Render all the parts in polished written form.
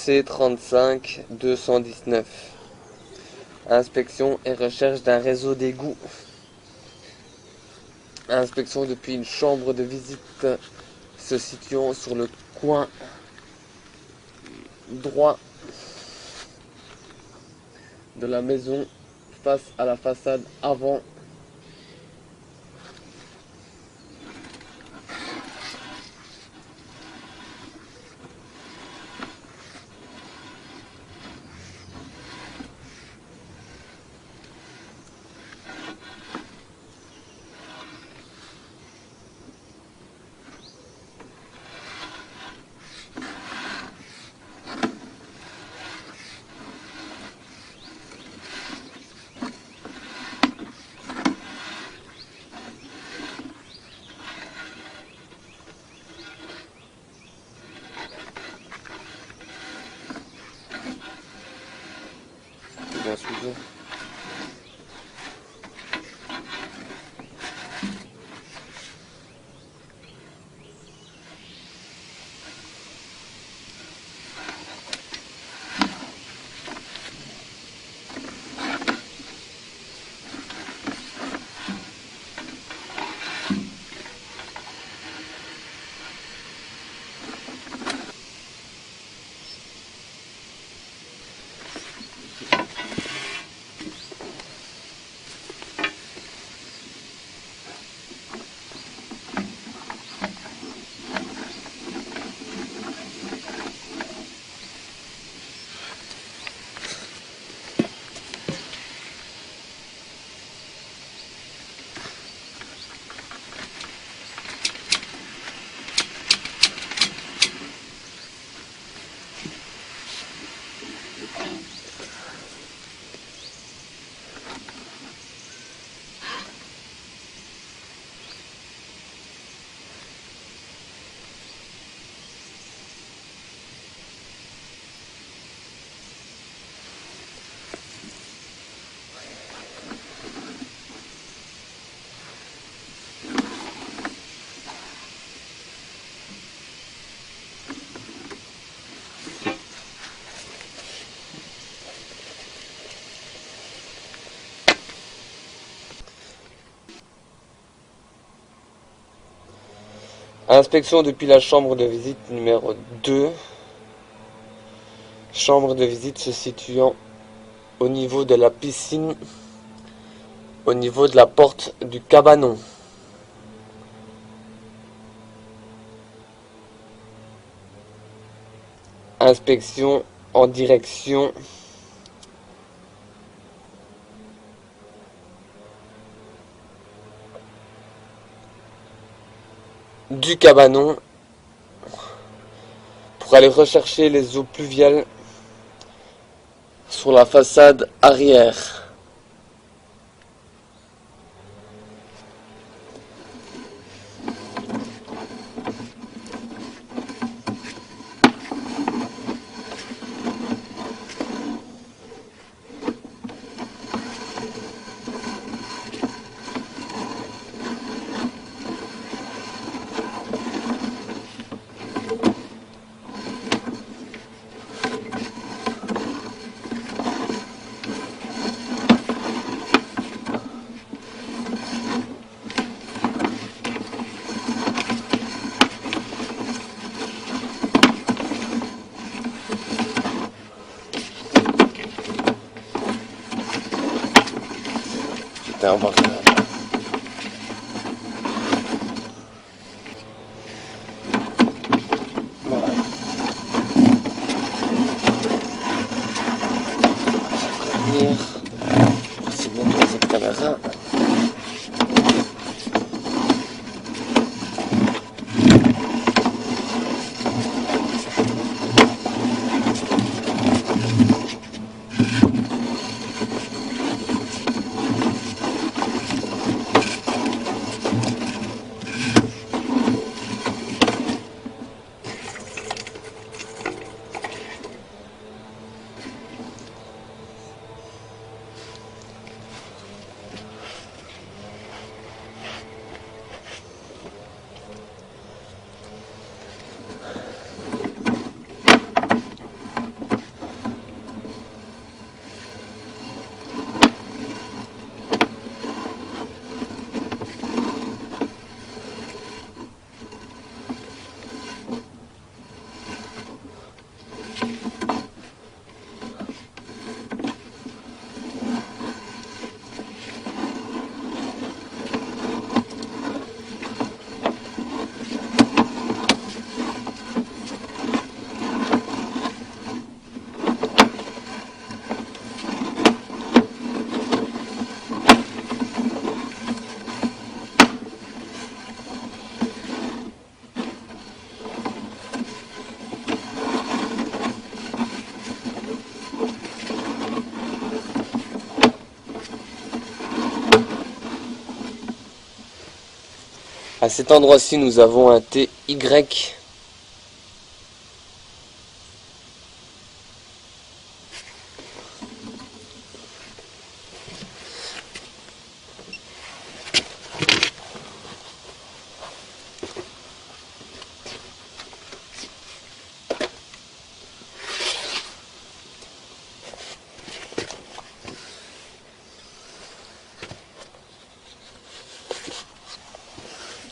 C35 219. Inspection et recherche d'un réseau d'égouts. Inspection depuis une chambre de visite se situant sur le coin droit de la maison face à la façade avant. Bien sûr. Inspection depuis la chambre de visite numéro 2. Chambre de visite se situant au niveau de la piscine, au niveau de la porte du cabanon. Inspection en direction du cabanon pour aller rechercher les eaux pluviales sur la façade arrière. On va voilà. Prévenir. C'est bon pour cette caméra. À cet endroit-ci, nous avons un TY.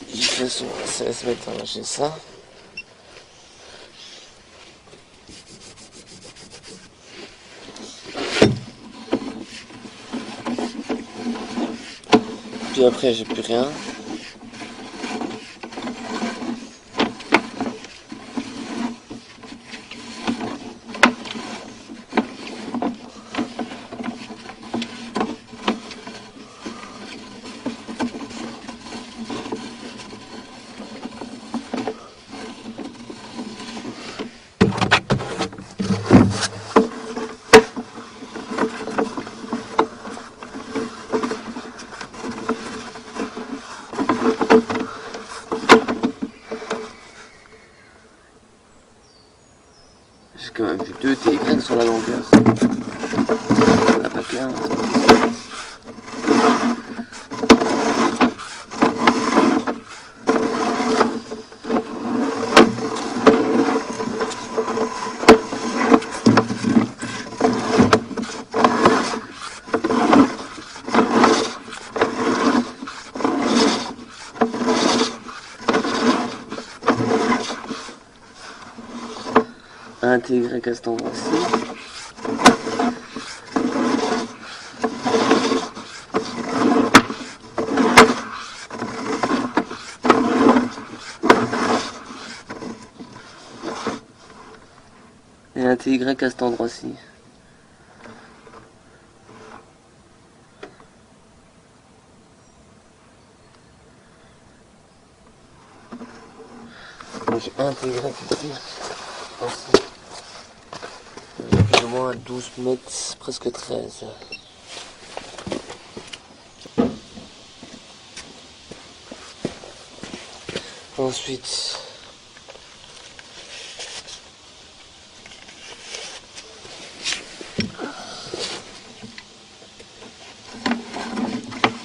De toute façon, ça va se mettre à lâcher ça. Puis après, j'ai plus rien. J'ai quand même vu 2 TY sur la longueur. On n'a pas qu'un. Un TY à cet endroit-ci. Et un TY à cet endroit-ci. J'ai un TY ici. Aussi. Plus ou moins 12 mètres, presque 13. Ensuite,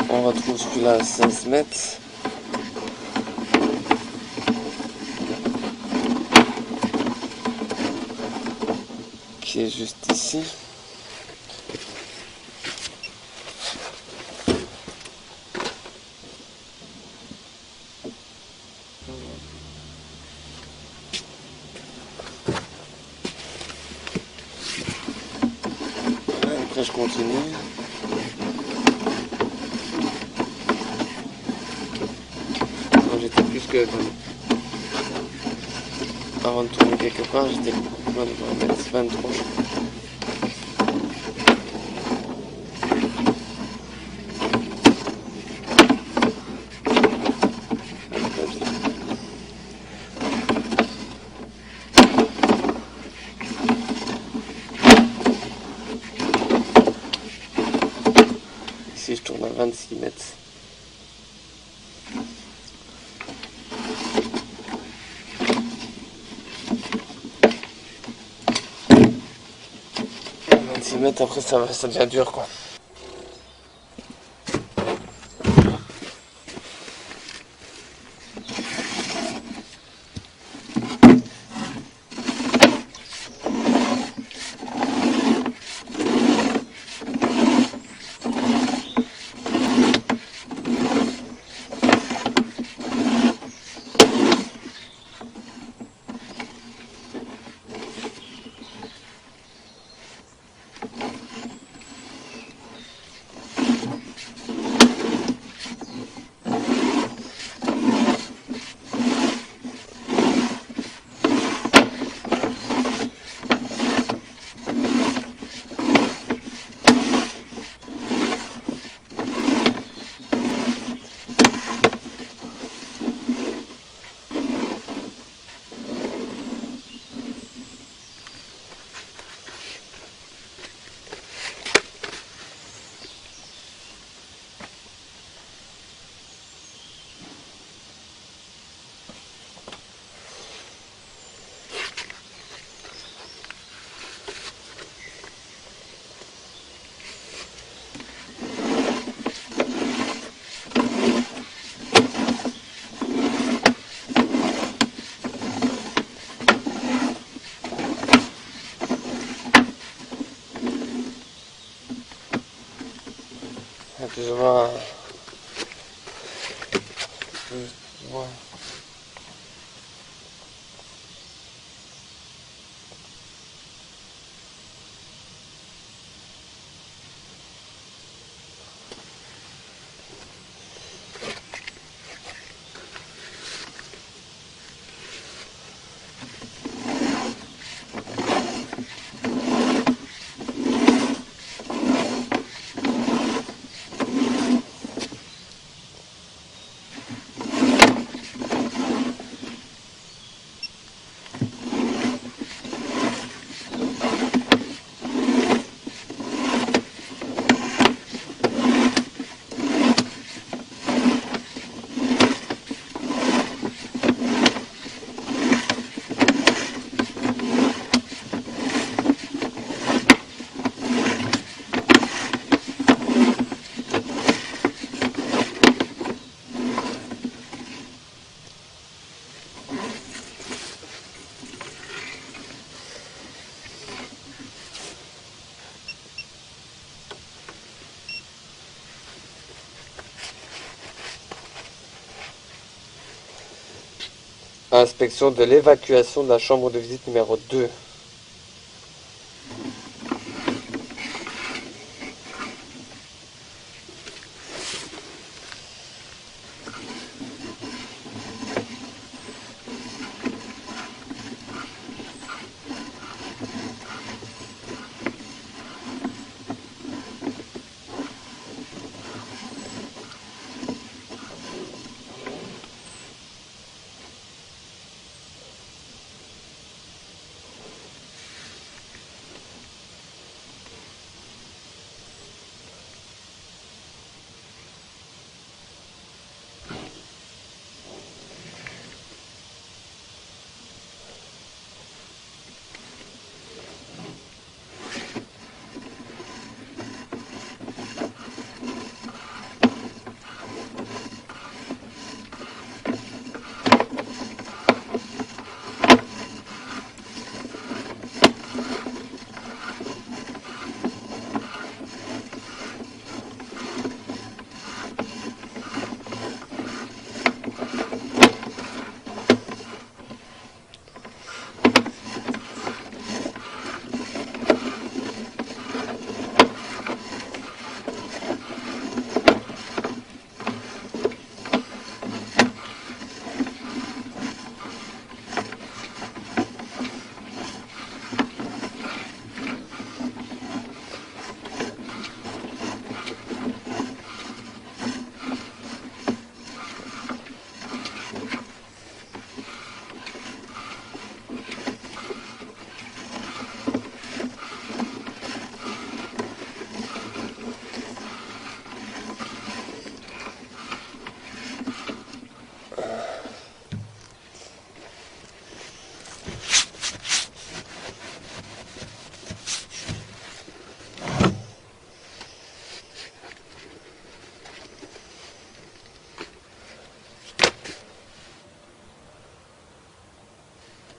on retrouve celui-là à 16 mètres. Qui est juste ici. Après je continue. J'étais plus que... Avant de tourner quelque part, j'étais loin de 23. Ici je tourne à 26 mètres. Après ça devient dur quoi. plus ou moins... plus ou moins... Inspection de l'évacuation de la chambre de visite numéro 2.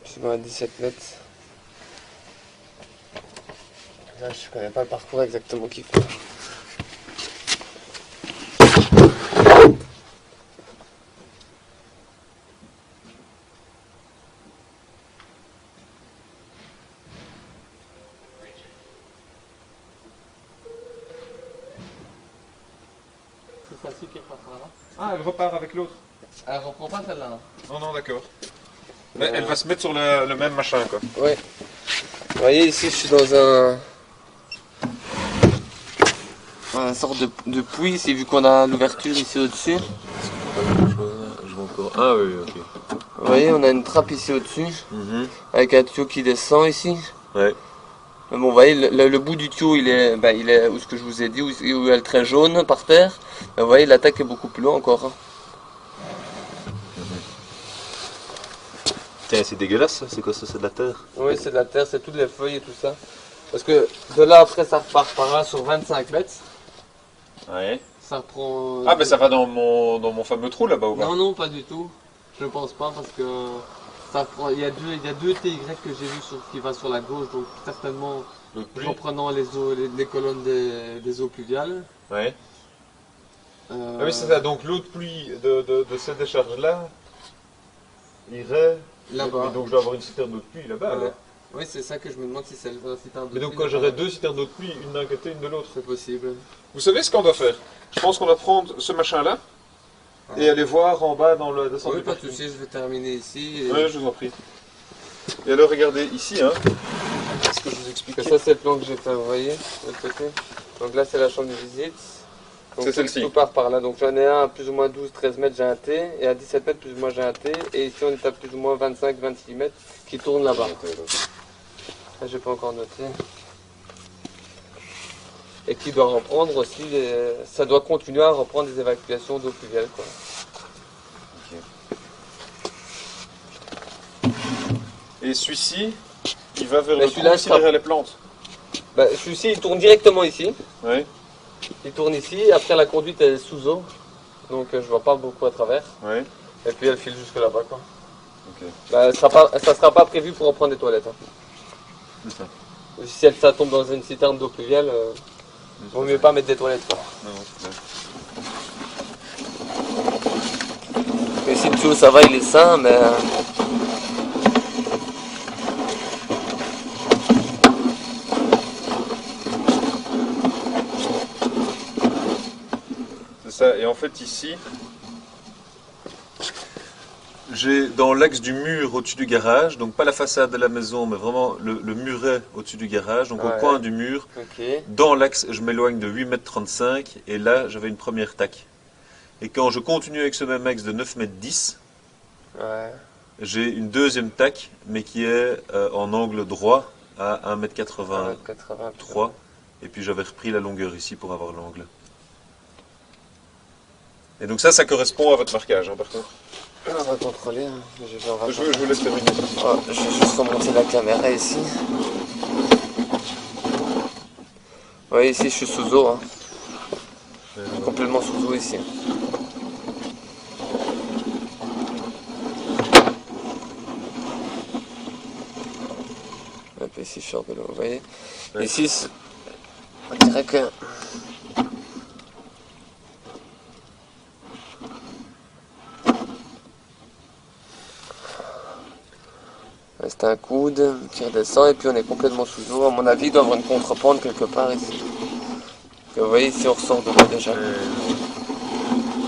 C'est à 17 mètres. Là, je connais pas le parcours exactement qu'il faut. C'est celle-ci qui repassera là. Ah, elle repart avec l'autre. Elle reprend pas celle-là. Non, non, d'accord. Mais elle va se mettre sur le même machin, quoi. Ouais. Vous voyez, ici, je suis dans un sorte de puits, ici, vu qu'on a l'ouverture ici au-dessus. Je vois encore. Ah oui, ok. Vous voyez, on a une trappe ici au-dessus, avec un tuyau qui descend ici. Ouais. Mais bon, vous voyez, le bout du tuyau, il est où ce que je vous ai dit, où il y a le trait jaune par terre. Mais vous voyez, l'attaque est beaucoup plus loin encore. Hein. Tiens, c'est dégueulasse, ça. C'est quoi ça? C'est de la terre? Oui, c'est de la terre, c'est toutes les feuilles et tout ça. Parce que de là, après, ça repart par là sur 25 mètres. Ouais. Ça reprend... Ah, mais ça va dans mon fameux trou là-bas ou pas? Non, non, pas du tout. Je pense pas parce que ça prend... il y a deux TY que j'ai vu qui va sur la gauche, donc certainement Donc, reprenant les colonnes des eaux pluviales. Ouais. Ah oui, c'est ça. Donc l'eau de pluie de cette décharge-là irait Là-bas. Mais donc je dois avoir une citerne d'eau de pluie là-bas. Ouais. alors. Oui, c'est ça que je me demande si c'est le citerne de Mais donc pluie, quand là-bas. j'aurai deux citernes d'eau de pluie, une d'un côté, une de l'autre. C'est possible. Vous savez ce qu'on doit faire? Je pense qu'on doit prendre ce machin-là et aller voir en bas dans le descente Oui, du pas de parking. soucis, je vais terminer ici. Et... Oui, je vous en prie. Et alors regardez ici, hein, ce que je vous explique. Ça, c'est le plan que j'ai fait, vous voyez, de l'autre côté. Donc là, c'est la chambre de visite. Donc, C'est celle-ci. tout part par là. Donc j'en ai un à plus ou moins 12-13 mètres, j'ai un T. Et à 17 mètres, plus ou moins, j'ai un T. Et ici, on est à plus ou moins 25-26 mètres qui tourne là-bas. Là, j'ai pas encore noté. Et qui doit reprendre aussi, ça doit continuer à reprendre des évacuations d'eau pluviale, quoi. Et celui-ci, il va vers Mais le celui-là, trou ici sera- derrière les plantes. Bah, celui-ci, il tourne directement ici. Oui, Il tourne ici. Après, la conduite elle est sous eau. Donc, je vois pas beaucoup à travers. oui. Et puis, elle file jusque là-bas, quoi. Ok. Bah, ça sera pas prévu pour reprendre des toilettes. Hein. C'est ça. Si ça tombe dans une citerne d'eau pluviale, vaut mieux pas mettre des toilettes, quoi. Non, c'est clair. Ici, le tuyau, ça va, il est sain, mais... C'est ça. Et en fait ici, j'ai dans l'axe du mur au-dessus du garage, donc pas la façade de la maison, mais vraiment le muret au-dessus du garage, donc Ouais. au coin du mur. Ok. Dans l'axe, je m'éloigne de 8,35 m et là, j'avais une première taque. Et quand je continue avec ce même axe de 9,10 m, Ouais. j'ai une deuxième taque, mais qui est en angle droit à 1,83 m. 83. Et puis j'avais repris la longueur ici pour avoir l'angle. Et donc ça correspond à votre marquage, hein, par contre. On va contrôler. Hein. Je vous laisse terminer. Oh, je vais juste remonter la caméra ici. Oui, ici, je suis sous eau. Hein. Je suis complètement sous eau ici. Hop, ici, je sors de l'eau, vous voyez. Ouais. Ici, on dirait que... C'est un coude qui redescend et puis on est complètement sous eau. À mon avis, il doit y avoir une contre-pente quelque part ici. Et vous voyez, ici, on ressort de l'eau déjà.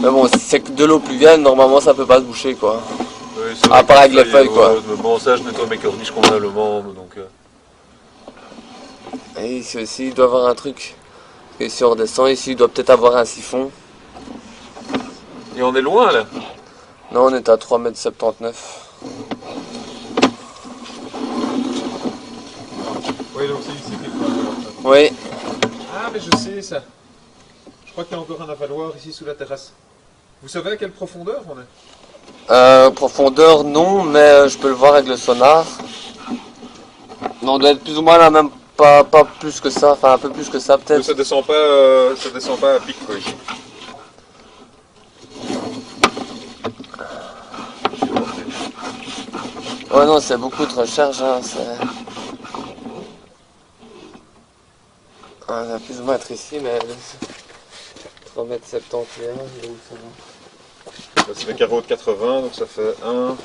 Mais bon, si c'est que de l'eau pluviale, normalement, ça peut pas se boucher, quoi. Oui, c'est À vrai part que avec les feuilles, quoi. Mais bon, ça, je nettoie mes corniches convenablement, donc... Et ici aussi, il doit y avoir un truc. Et si on redescend, ici, il doit peut-être avoir un siphon. Et on est loin, là. Non, on est à 3,79 m. Oui, donc c'est ici qu'il faut. Oui. Ah, mais je sais ça. Je crois qu'il y a encore un avaloir ici sous la terrasse. Vous savez à quelle profondeur on est? Profondeur, non, mais je peux le voir avec le sonar. Mais on doit être plus ou moins là, même pas plus que ça, enfin un peu plus que ça peut-être. Ça descend pas à pic, quoi, ici. Ouais, non, c'est beaucoup de recharge, hein, on va plus ou moins être ici, mais 3,71 m, donc ça va. Là, c'est le carreau de 80, donc ça fait 1, 1,80,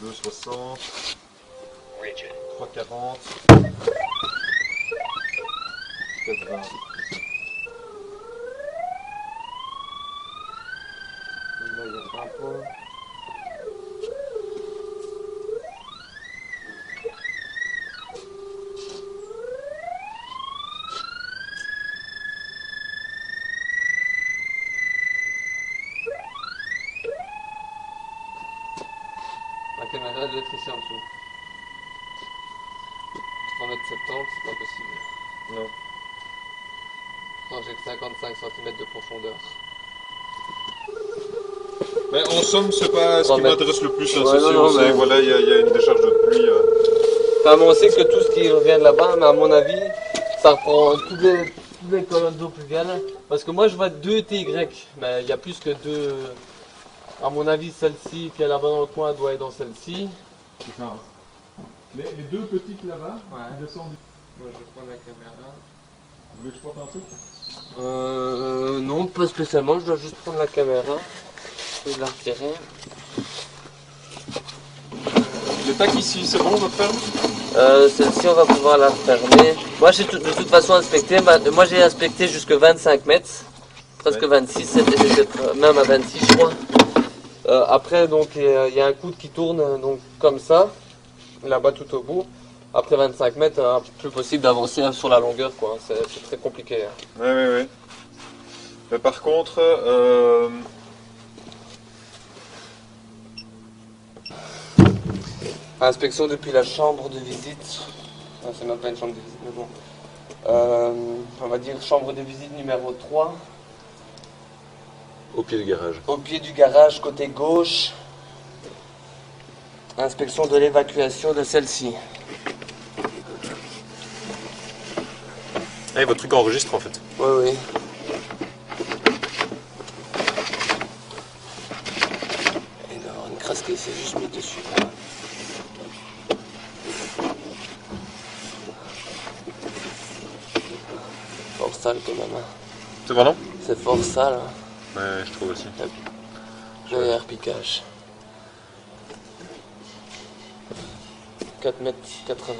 2,60, 3,40, 4,20. Là, il y a un point. La caméra doit être ici en dessous. 3,70 m, c'est pas possible. Non. Non, j'ai que 55 cm de profondeur. Mais en somme, c'est pas ce qui m'intéresse le plus, hein, Ouais, c'est non, on sait, mais- voilà, il y a une décharge de pluie. Enfin, mais on sait que tout ce qui vient de là-bas, mais à mon avis, ça reprend toutes les colonnes d'eau pluviale. Parce que moi, je vois 2 TY, mais il y a plus que 2. À mon avis, celle-ci, qui est là-bas dans le coin, doit être dans celle-ci. C'est ça. Les deux petites là-bas, Ouais. descendent. Moi, je prends la caméra. Vous voulez que je porte un truc? Non, pas spécialement, je dois juste prendre la caméra. Je vais la retirer. Le tac ici, c'est bon, on va ferme? Celle-ci, on va pouvoir la refermer. Moi, j'ai de toute façon inspecté. Moi, j'ai inspecté jusque 25 mètres. Presque Ouais. 26, c'était même à 26, je crois. Après, donc, il y a un coude qui tourne donc, comme ça, là-bas tout au bout. Après 25 mètres, plus possible d'avancer sur la longueur, quoi. C'est très compliqué. Hein. Ouais. Mais par contre, Inspection depuis la chambre de visite. Ah, c'est même pas une chambre de visite, mais bon. On va dire chambre de visite numéro 3. Au pied du garage. Au pied du garage, côté gauche. Inspection de l'évacuation de celle-ci. ah, votre truc enregistre en fait. Oui. Il doit y avoir une crasse qui s'est juste mise dessus. Fort sale quand même. Hein. C'est bon, non? C'est fort sale. Hein. Ouais, je trouve aussi. Joli repiquage. 4 mètres 80.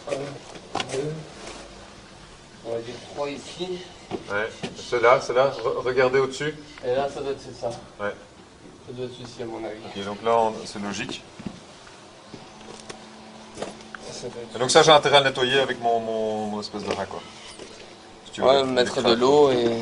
1, 2. On va dire 3 ici. Ouais, ceux-là, regardez au-dessus. Et là, ça doit être ça. Ouais. Ça doit être ceci à mon avis. Et donc là, c'est logique. Ça doit être Et donc ça, j'ai intérêt à le nettoyer avec mon espèce de rat, quoi. Si tu veux, ouais, les mettre de cracks, l'eau et...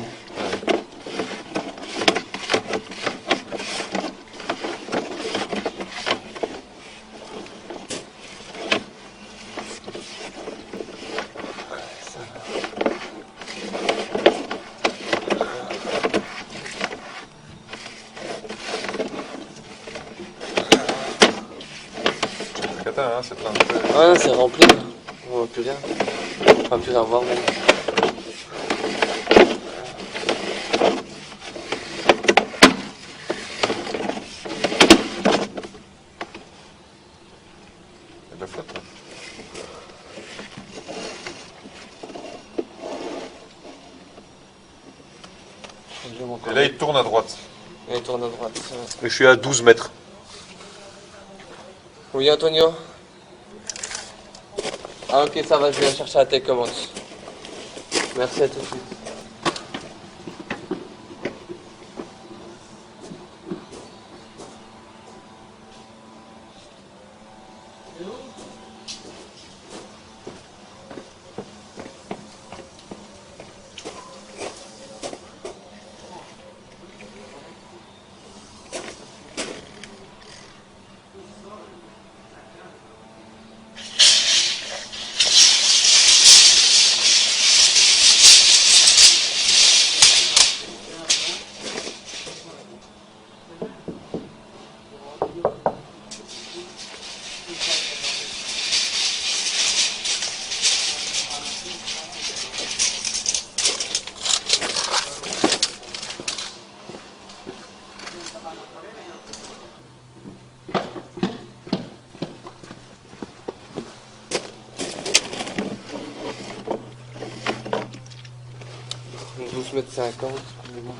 C'est cata, hein, c'est plein de... Ouais, c'est rempli. On voit plus rien. On va plus rien voir même. Il y a de la flotte, là. Et là, il tourne à droite. Et il tourne à droite. Et je suis à 12 mètres. Oui, Antonio? Ah, ok, ça va, je viens chercher la télécommande. Merci, à tout de suite. Donc 12 mètres 50, excusez-moi.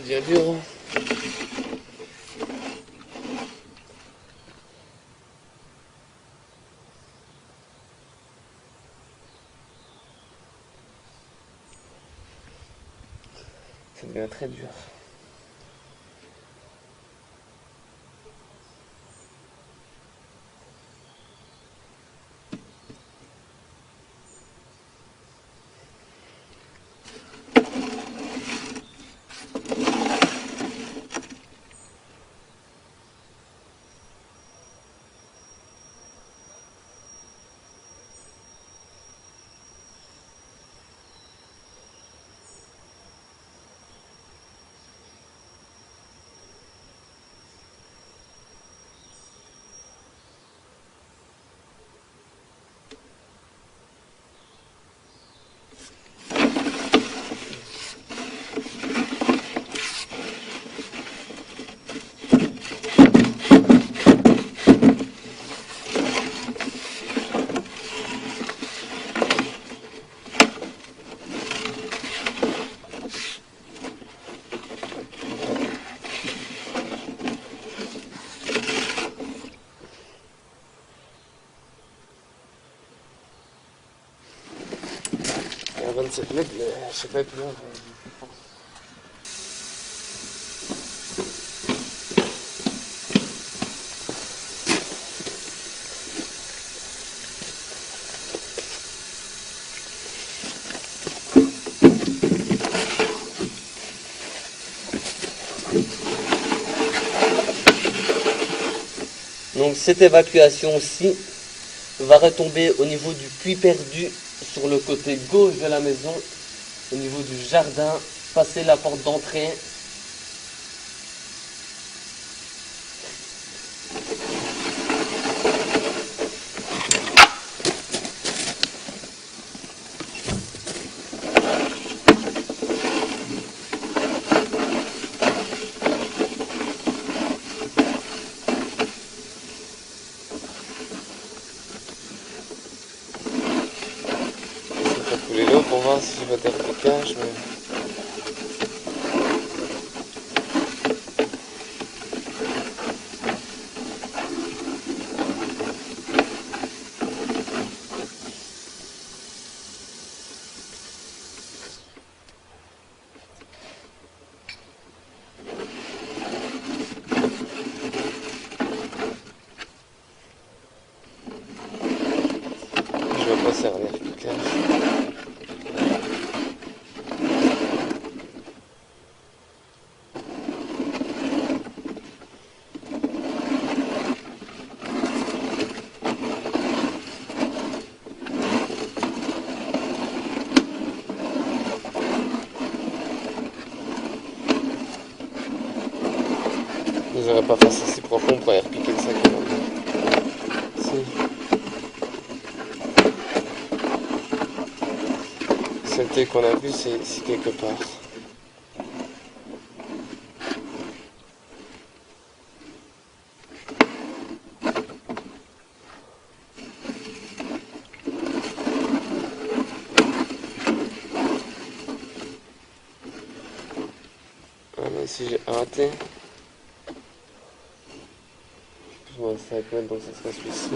devient dur. Ça devient très dur. À 27 mètres, mais je sais pas plus loin. Donc cette évacuation-ci va retomber au niveau du puits perdu sur le côté gauche de la maison, au niveau du jardin, passer la porte d'entrée. Couler l'eau pour voir si je vais faire le piquage, mais... Je vais pas servir le piquage. Je n'aurais pas fait ça si profond pour aller repiquer le sac. Si. Celle qu'on a vue, c'est ici quelque part. Ah, mais si j'ai raté. Je vois 5 mètres, donc ça serait celui-ci.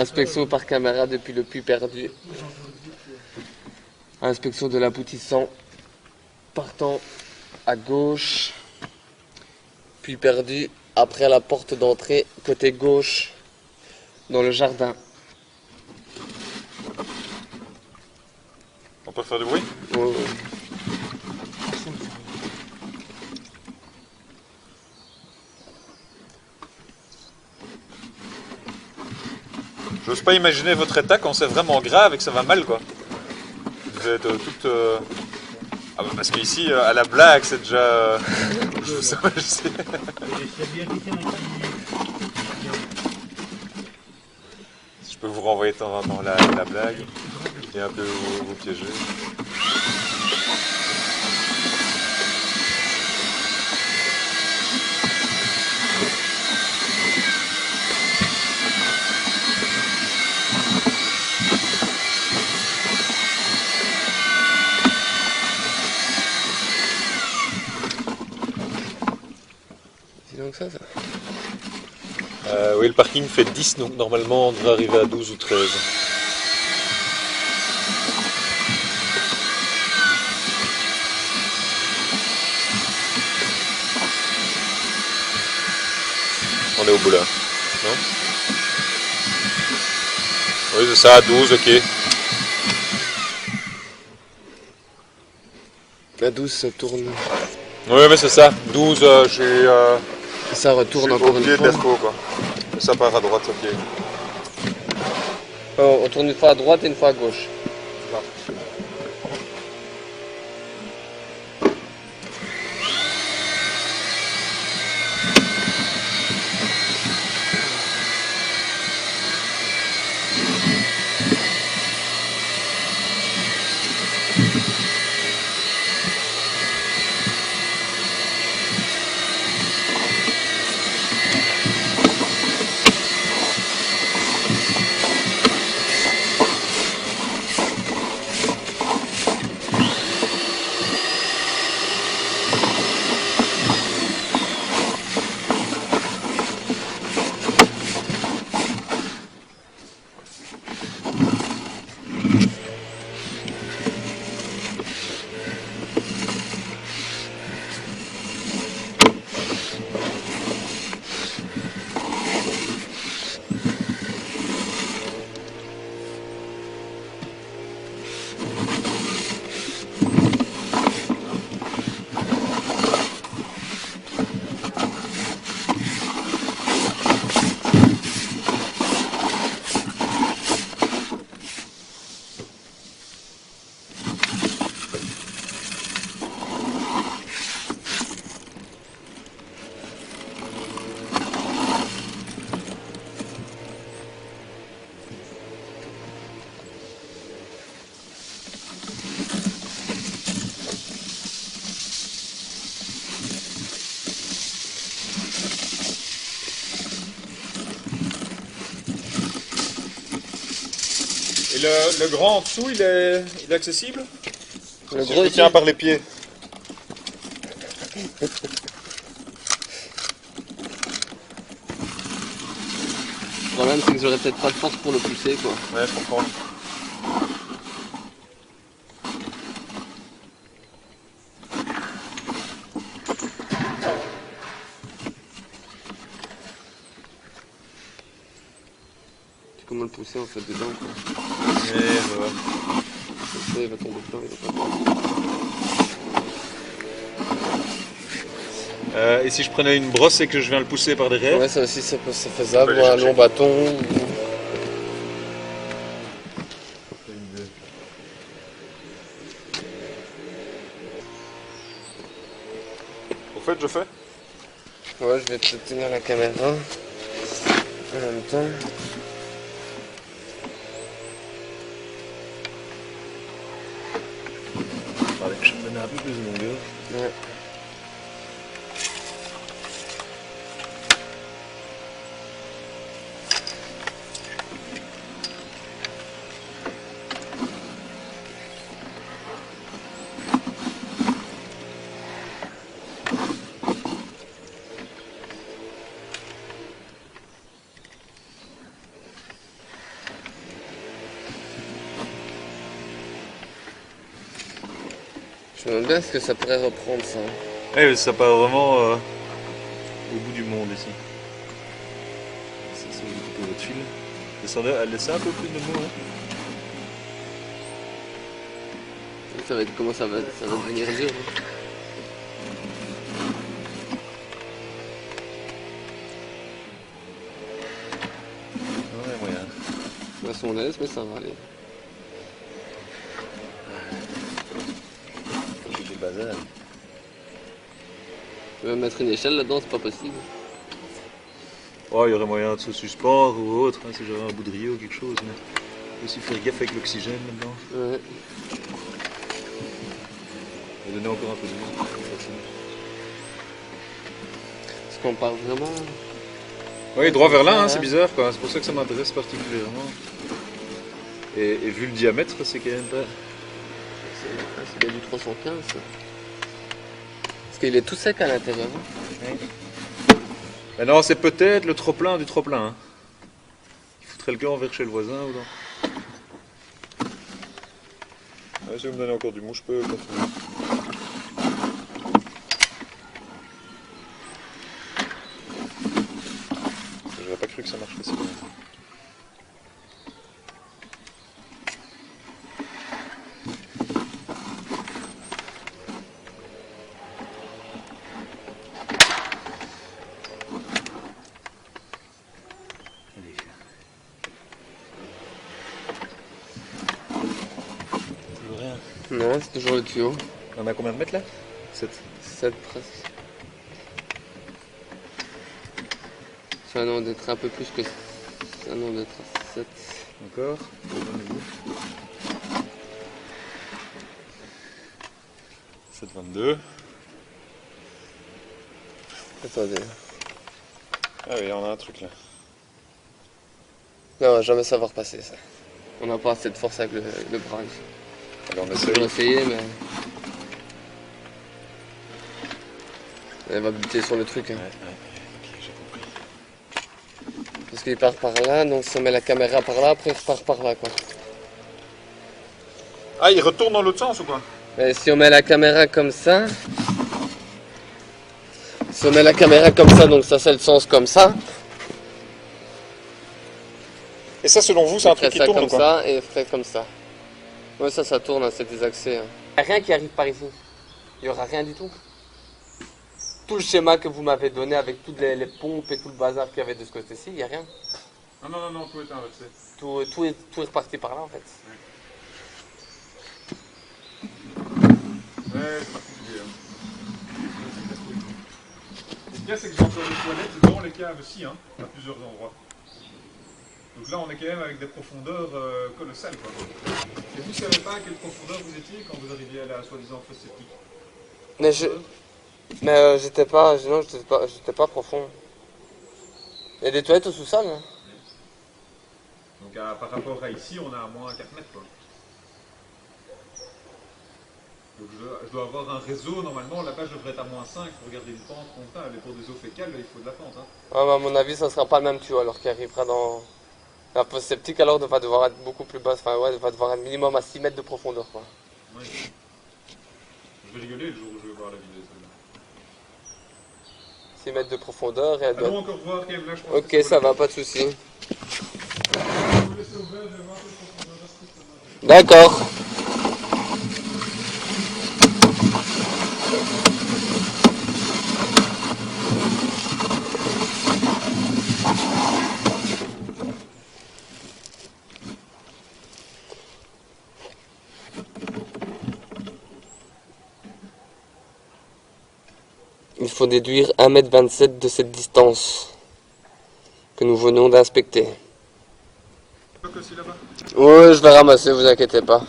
Inspection par caméra depuis le puits perdu. Inspection de l'aboutissant. Partant à gauche. Puits perdu après la porte d'entrée côté gauche dans le jardin. On peut faire du bruit? Ouais. J'ose pas imaginer votre état quand c'est vraiment grave et que ça va mal, quoi. Vous êtes toute... Ah bah parce qu'ici, à la blague, c'est déjà... ça, je sais. Je peux vous renvoyer de temps en temps la blague et un peu vous piéger. C'est donc ça. Oui, le parking fait 10, donc normalement on devrait arriver à 12 ou 13. On est au bout là, non? Oui, c'est ça, 12, ok. La 12 ça tourne. Oui, mais c'est ça, 12, j'ai... Ça retourne au encore pied une de fois. l'ERCO, quoi. Ça part à droite, ok. On tourne une fois à droite et une fois à gauche. Et le grand en dessous, il est accessible? Le Si gros je le ici. tiens par les pieds. Le problème c'est que j'aurais peut-être pas de force pour le pousser quoi. Ouais, je comprends. Tu sais comment le pousser en fait dedans quoi. Ouais, ça va. Comme ça il va tomber dedans, il va pas tomber. Et si je prenais une brosse et que je viens le pousser par derrière? Ouais ça aussi c'est faisable, On peut ou aller un long chercher. bâton. ou- Au fait, je fais? Ouais je vais te tenir la caméra en même temps. Allez, je vais me donner un peu plus de longueur. Ouais. Je me demande bien ce que ça pourrait reprendre ça. Ouais, mais ça part vraiment au bout du monde ici. Ça, c'est un peu votre fil. Laissez un peu plus de mots. Hein. Ça va être comment ça va devenir dur. Hein. Ouais, moyen. À son aise, mais ça va aller. C'est des bazars. Tu vas mettre une échelle là-dedans, c'est pas possible. Oh, il y aurait moyen de se suspendre ou autre, hein, si j'avais un bout de riz ou quelque chose. Mais faut aussi faire gaffe avec l'oxygène là-dedans. Ouais. Et donner encore un peu de vent. Est-ce qu'on part vraiment? Oui, droit vers là, hein, c'est bizarre quoi. C'est pour ça que ça m'intéresse particulièrement. Et vu le diamètre, c'est quand même pas. C'est bien du 315 ça. Parce qu'il est tout sec à l'intérieur. Hein. Mais non, c'est peut-être le trop-plein du trop-plein. Hein. Il foutrait le gars envers chez le voisin ou non? Ouais, si vous me donnez encore du mou, je peux continuer. J'aurais pas cru que ça marcherait si bien. Toujours rien. Non, c'est toujours le tuyau. On a combien de mètres là 7. 7 presque. Ça non d'être un peu plus que. Ça non d'être à 7. Encore. 7,22. Attendez. Ah oui, on a un truc là. Non, on va jamais savoir passer ça. On n'a pas assez de force avec le bras ici. Alors on On essaye. va essayer, mais. Elle va buter sur le truc. Hein. Ouais, ok, j'ai compris. Parce qu'il part par là, donc si on met la caméra par là, après il repart par là quoi. Ah, il retourne dans l'autre sens ou quoi? Mais si on met la caméra comme ça. Si on met la caméra comme ça, donc ça c'est le sens comme ça. Et ça, selon vous, c'est un Ferait truc qui ça tourne comme ou quoi? ça et ferait comme ça. Ouais, ça tourne, hein, c'est des accès. Hein. Il n'y a rien qui arrive par ici. Il n'y aura rien du tout. Tout le schéma que vous m'avez donné avec toutes les pompes et tout le bazar qu'il y avait de ce côté-ci, il n'y a rien. Non, tout est inversé. Tout est reparti par là en fait. Ouais, c'est particulier. Le pire, c'est que j'ai encore des toilettes dans les caves aussi, hein, à plusieurs endroits. Donc là, on est quand même avec des profondeurs colossales, quoi. Et vous ne savez pas à quelle profondeur vous étiez quand vous arriviez à la soi-disant fosse septique? Mais j'étais pas profond. Il y a des toilettes au sous-sol. Hein. Donc par rapport à ici, on a à moins 4 mètres, quoi. Donc je dois avoir un réseau, normalement, là-bas je devrais être à moins 5, il faut regarder une pente comme ça, mais pour des eaux fécales, il faut de la pente. Hein. Ouais, mais à mon avis, ça sera pas le même tuyau alors qui arrivera dans... La fosse septique alors va devoir être beaucoup plus basse, enfin ouais, va devoir être minimum à 6 mètres de profondeur quoi. Oui. Je vais rigoler le jour où je vais voir la vidéo. 6 mètres de profondeur et elle doit... Allons encore voir quand même là, je pense. Ok, ça va, pas de souci. D'accord. Il faut déduire 1,27 m de cette distance que nous venons d'inspecter. Oui, je vais ramasser, vous inquiétez pas.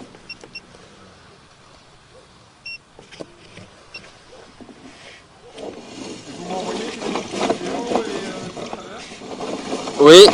Oui.